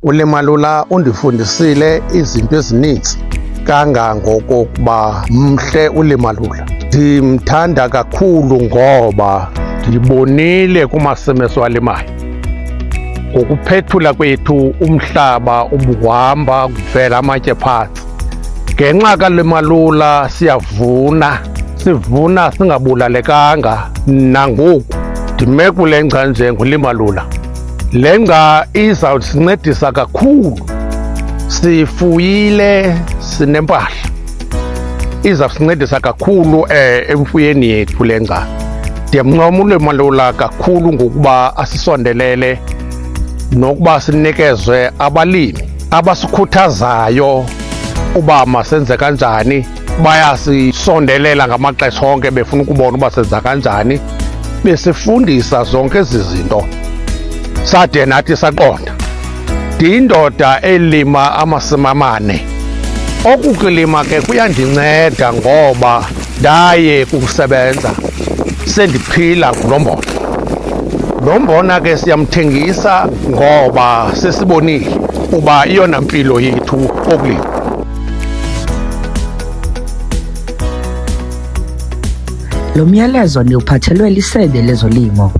uLimalula undifundisile izinto ezininzi kangangokokuba mhle uLimalula. Ndimthanda kakhulu ngoba ndibonile kumasimi esiwalimayo ngokuphethula kwethu umhlaba ubuhamba kuvela amatye phantsi. Ngenxa kaLimalula sivuna singabulalekanga. Nangoku ndime kule ngca njengoLimalula. Le ngca izawusincedisa kakhulu. Sifuyile, sinempahla, izawusincedisa kakhulu emfuyeni yethu le ngca. Ndiyamncoma uLimalula kakhulu ngokuba asisondelele nokuba sinikezwe abalimi abasikhuthazayo uba masenze kanjani. Bayasisondelela ngamaxesha onke befuna ukubona uba senza kanjani, besifundisa zonke ezi zinto sade nathi saqonda. Ndiyindoda elima amasimi amane. Okukulima ke kuyandinceda ngoba ndaye kusebenza sendiphila ngulo mbona. Lo mbona ke siyamthengisa ngoba sesibonile uba iyona mpilo yethu okulima. Lo myalezo ndiwuphathelwe liSebe lezoLimo.